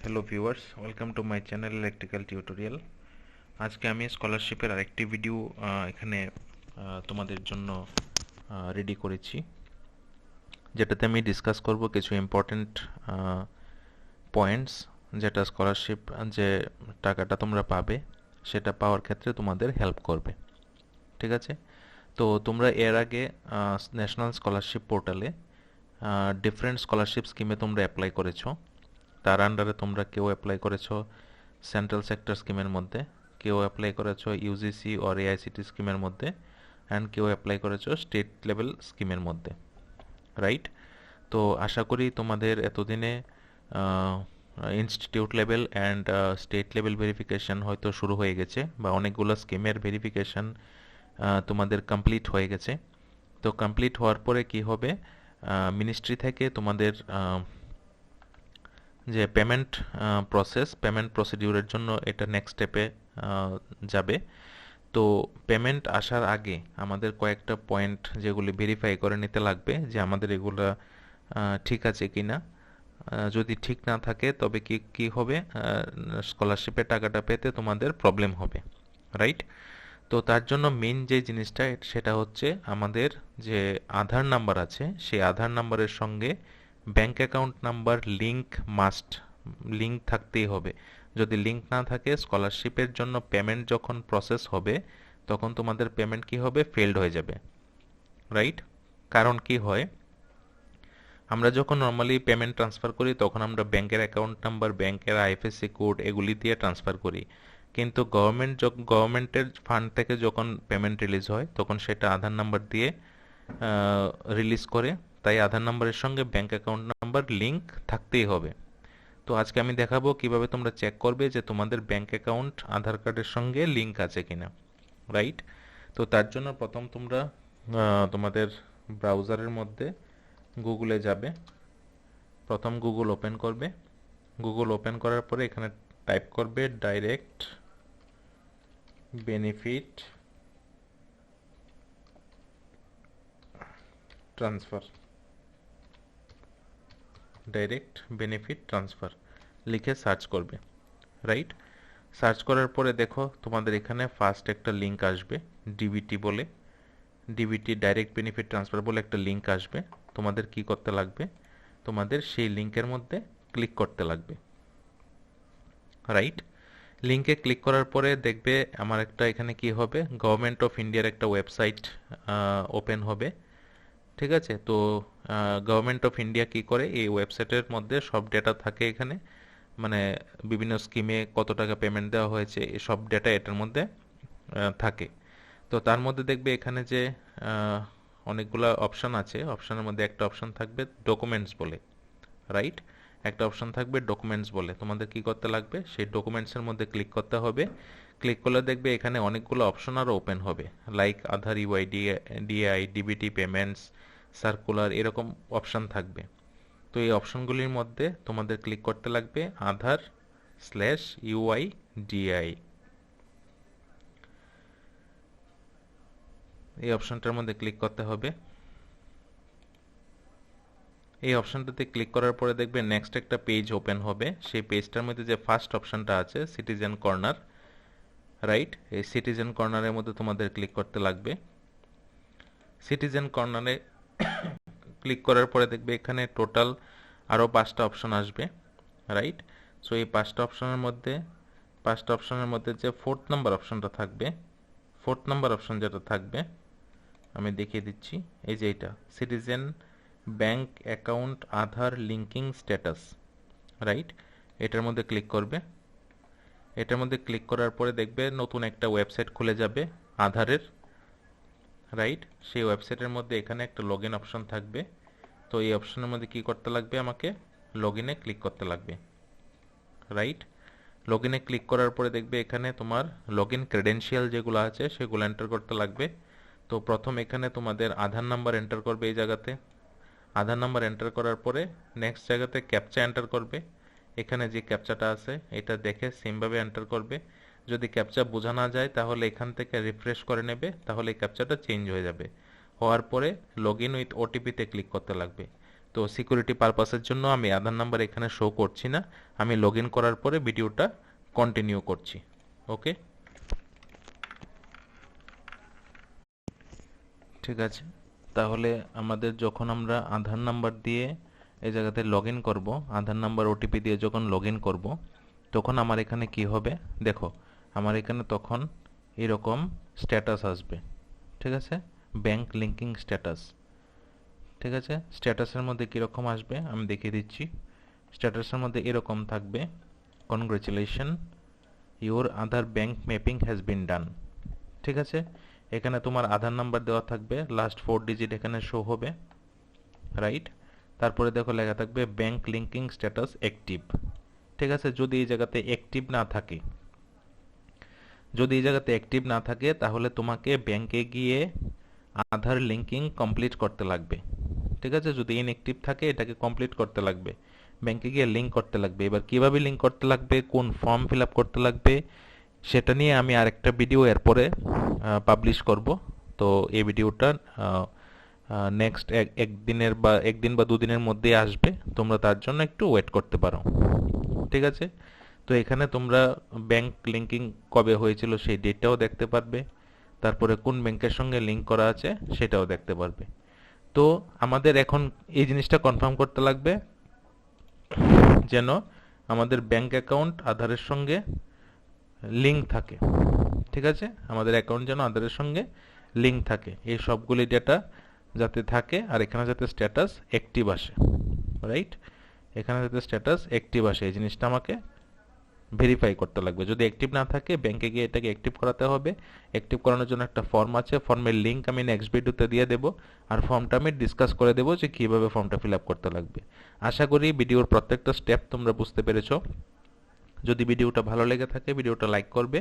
Hello viewers, welcome to my channel electrical tutorial. আজকে আমি স্কলারশিপের আরেকটি ভিডিও এখানে তোমাদের জন্য রেডি করেছি, যেটাতে আমি ডিসকাস করব কিছু ইম্পর্ট্যান্ট পয়েন্টস, যেটা স্কলারশিপ যে টাকাটা তোমরা পাবে সেটা পাওয়ার ক্ষেত্রে তোমাদের হেল্প করবে। ঠিক আছে? তো তোমরা এর আগে ন্যাশনাল স্কলারশিপ পোর্টালে ডিফারেন্ট স্কলারশিপ স্কিমে তোমরা অ্যাপ্লাই করেছো। তার আন্ডারে তোমরা কেউ অ্যাপ্লাই করেছো সেন্ট্রাল সেক্টর স্কিমের মধ্যে, কেউ অ্যাপ্লাই করেছো ইউজিসি অর এআইসিটি স্কিমের মধ্যে, অ্যান্ড কেউ অ্যাপ্লাই করেছো স্টেট লেভেল স্কিমের মধ্যে, রাইট? তো আশা করি তোমাদের এতদিনে institute level and state level verification হয়তো শুরু হয়ে গেছে, বা অনেকগুলো স্কিমের ভেরিফিকেশন তোমাদের কমপ্লিট হয়ে গেছে। তো কমপ্লিট হওয়ার পরে কি হবে, মিনিস্ট্রি থেকে তোমাদের যে পেমেন্ট প্রসিডিউরের জন্য এটা নেক্সট স্টেপে যাবে। তো পেমেন্ট আসার আগে আমাদের কয়েকটা পয়েন্ট যেগুলি ভেরিফাই করে নিতে লাগবে যে আমাদের এগুলো ঠিক আছে কিনা। যদি ঠিক না থাকে তবে কি কি হবে, স্কলারশিপের টাকাটা পেতে তোমাদের প্রবলেম হবে, রাইট? তো তার জন্য মেইন যে জিনিসটা সেটা হচ্ছে আমাদের যে আধার নাম্বার আছে সেই আধার নাম্বারের সঙ্গে ব্যাংক অ্যাকাউন্ট নাম্বার লিঙ্ক থাকতেই হবে। যদি লিঙ্ক না থাকে, স্কলারশিপের জন্য পেমেন্ট যখন প্রসেস হবে তখন তোমাদের পেমেন্ট কি হবে, ফেলড হয়ে যাবে, রাইট? কারণ কি হয়, আমরা যখন নর্মালি পেমেন্ট ট্রান্সফার করি তখন আমরা ব্যাংকের অ্যাকাউন্ট নাম্বার, ব্যাংকের আইএফএসসি কোড এগুলি দিয়ে ট্রান্সফার করি, কিন্তু গভর্নমেন্টের ফান্ড থেকে যখন পেমেন্ট রিলিজ হয় তখন সেটা আধার নাম্বার দিয়ে রিলিজ করে। তাই আধার নাম্বারের সঙ্গে ব্যাংক অ্যাকাউন্ট নাম্বার লিঙ্ক থাকতেই হবে। তো আজকে আমি দেখাবো কিভাবে তোমরা চেক করবে যে তোমাদের ব্যাংক অ্যাকাউন্ট আধার কার্ডের সঙ্গে লিঙ্ক আছে কিনা, রাইট? তো তার জন্য প্রথম তোমরা তোমাদের ব্রাউজারের মধ্যে গুগলে যাবে, প্রথম গুগল ওপেন করবে। গুগল ওপেন করার পরে এখানে টাইপ করবে ডাইরেক্ট বেনিফিট ট্রান্সফার, লিখে সার্চ করবে, রাইট? সার্চ করার পরে দেখো তোমাদের এখানে ফার্স্ট একটা লিঙ্ক আসবে, ডিবিটি বলে, ডিবিটি ডাইরেক্ট বেনিফিট ট্রান্সফার বলে একটা লিঙ্ক আসবে। তোমাদের কি করতে লাগবে, তোমাদের সেই লিঙ্কের মধ্যে ক্লিক করতে লাগবে, রাইট? লিঙ্কে ক্লিক করার পরে দেখবে আমার একটা এখানে কি হবে, গভর্নমেন্ট অফ ইন্ডিয়ার একটা ওয়েবসাইট ওপেন হবে। ঠিক আছে? তো গভর্নমেন্ট অফ ইন্ডিয়া কি করে, এই ওয়েবসাইটের মধ্যে সব ডেটা থাকে এখানে, মানে বিভিন্ন স্কিমে কত টাকা পেমেন্ট দেওয়া হয়েছে এই সব ডেটা এটার মধ্যে থাকে। তো তার মধ্যে দেখবে এখানে যে অনেকগুলো অপশন আছে, অপশনের মধ্যে একটা অপশন থাকবে ডকুমেন্টস বলে, রাইট? একটা অপশন থাকবে ডকুমেন্টস বলে। তোমাদের কি করতে লাগবে, সেই ডকুমেন্টসের মধ্যে ক্লিক করতে হবে। ক্লিক করলে দেখবে এখানে অনেকগুলো অপশন আরও ওপেন হবে, like Aadhaar UID, DI, DBT payments, circular, এরকম অপশন থাকবে। তো এই অপশনগুলির মধ্যে তোমাদের ক্লিক করতে লাগবে আধার/ইউআইডিআই, এই অপশনটার মধ্যে ক্লিক করতে হবে। এই অপশনটাতে ক্লিক করার পরে দেখবে নেক্সট একটা পেজ ওপেন হবে। সেই পেজটার মধ্যে যে ফার্স্ট অপশনটা আছে সিটিজেন কর্নার, রাইট? এই সিটিজেন কর্নারের মধ্যে তোমাদের ক্লিক করতে লাগবে। সিটিজেন কর্নারে ক্লিক করার পরে দেখবে এখানে টোটাল আরও 5টা অপশন আসবে, রাইট? সো এই 5টা অপশনের মধ্যে যে ফোর্থ নাম্বার অপশনটা থাকবে, ফোর্থ নাম্বার অপশন যেটা থাকবে আমি দেখিয়ে দিচ্ছি, এই যে এটা সিটিজেন ব্যাংক অ্যাকাউন্ট আধার লিঙ্কিং স্ট্যাটাস, রাইট? এটার মধ্যে ক্লিক করবে। এটার মধ্যে ক্লিক করার পরে দেখবে নতুন একটা ওয়েবসাইট খুলে যাবে আধারের, রাইট? সেই ওয়েবসাইটের মধ্যে এখানে একটা লগ ইন অপশন থাকবে। তো এই অপশনের মধ্যে কি করতে লাগবে, আমাকে লগ ইনে ক্লিক করতে লাগবে, রাইট? লগ ইনে ক্লিক করার পরে দেখবে এখানে তোমার লগ ইন ক্রেডেনশিয়াল যেগুলো আছে সেগুলো এন্টার করতে লাগবে। তো প্রথম এখানে তোমাদের আধার নাম্বার এন্টার করবে, এই জায়গাতে আধার নাম্বার এন্টার করার পরে নেক্সট জায়গাতে ক্যাপচা এন্টার করবে। এখানে যে ক্যাপচাটা আছে এটা দেখে সেমভাবে এন্টার করবে। যদি ক্যাপচা বোঝা না যায় তাহলে এখান থেকে রিফ্রেশ করে নেবে, তাহলে এই ক্যাপচাটা চেঞ্জ হয়ে যাবে। হওয়ার পরে লগ ইন উইথ ওটিপিতে ক্লিক করতে লাগবে। তো সিকিউরিটি পারপাসের জন্য আমি আধার নাম্বার এখানে শো করছি না, আমি লগ ইন করার পরে ভিডিওটা কন্টিনিউ করছি। ওকে, ঠিক আছে। তাহলে আমাদের যখন আমরা আধার নাম্বার দিয়ে এই জায়গাতে লগ ইন করবো, আধার নাম্বার ওটিপি দিয়ে যখন লগ ইন করবো, তখন আমার এখানে কি হবে দেখো, আমার এখানে তখন এরকম স্ট্যাটাস আসবে, ঠিক আছে, ব্যাংক লিঙ্কিং স্ট্যাটাস। ঠিক আছে, স্ট্যাটাসের মধ্যে কীরকম আসবে আমি দেখিয়ে দিচ্ছি। স্ট্যাটাসের মধ্যে এরকম থাকবে, congratulation, your Aadhaar bank mapping has been done. ঠিক আছে, এখানে তোমার আধার নাম্বার দেওয়া থাকবে, লাস্ট 4 ডিজিট এখানে শো হবে, রাইট। তারপরে দেখো লেখা থাকবে ব্যাংক লিঙ্কিং স্ট্যাটাস অ্যাক্টিভ। ঠিক আছে, যদি এই জায়গাতে অ্যাক্টিভ না থাকে, যদি এই জায়গাতে অ্যাক্টিভ না থাকে তাহলে তোমাকে ব্যাংকে গিয়ে আধার লিঙ্কিং কমপ্লিট করতে লাগবে। ঠিক আছে, যদি ইনঅ্যাক্টিভ থাকে এটাকে কমপ্লিট করতে লাগবে, ব্যাংকে গিয়ে লিঙ্ক করতে লাগবে। এবার কিভাবে লিঙ্ক করতে লাগবে, কোন ফর্ম ফিল আপ করতে লাগবে, সেটা নিয়ে আমি আরেকটা ভিডিও এরপরে পাবলিশ করব। তো এই ভিডিওটা নেক্সট একদিনের বা একদিন বা দুদিনের মধ্যেই আসবে, তোমরা তার জন্য একটু ওয়েট করতে পারো। ঠিক আছে, তো এখানে তোমরা ব্যাংক লিঙ্কিং কবে হয়েছিল সেই ডেটটাও দেখতে পারবে, তারপরে কোন ব্যাংকের সঙ্গে লিঙ্ক করা আছে সেটাও দেখতে পারবে। তো আমাদের এখন এই জিনিসটা কনফার্ম করতে লাগবে যেন আমাদের ব্যাংক অ্যাকাউন্ট আধারের সঙ্গে লিঙ্ক থাকে। ঠিক আছে, আমাদের অ্যাকাউন্ট যেন আধারের সঙ্গে লিঙ্ক থাকে, এই সবগুলি ডেটা যাতে থাকে, আর এখানে যাতে স্ট্যাটাস অ্যাক্টিভ আসে, রাইট। এখানে যাতে স্ট্যাটাস অ্যাক্টিভ আসে এই জিনিসটা আমাকে ভেরিফাই করতে লাগবে। যদি অ্যাক্টিভ না থাকে ব্যাংকে গিয়ে এটাকে অ্যাক্টিভ করাতে হবে। অ্যাক্টিভ করানোর জন্য একটা ফর্ম আছে, ফর্মের লিঙ্ক আমি নেক্সট ভিডিওতে দিয়ে দেবো, আর ফর্মটা আমি ডিসকাস করে দেবো যে কীভাবে ফর্মটা ফিল আপ করতে লাগবে। আশা করি ভিডিওর প্রত্যেকটা স্টেপ তোমরা বুঝতে পেরেছো। যদি ভিডিওটা ভালো লেগে থাকে ভিডিওটা লাইক করবে,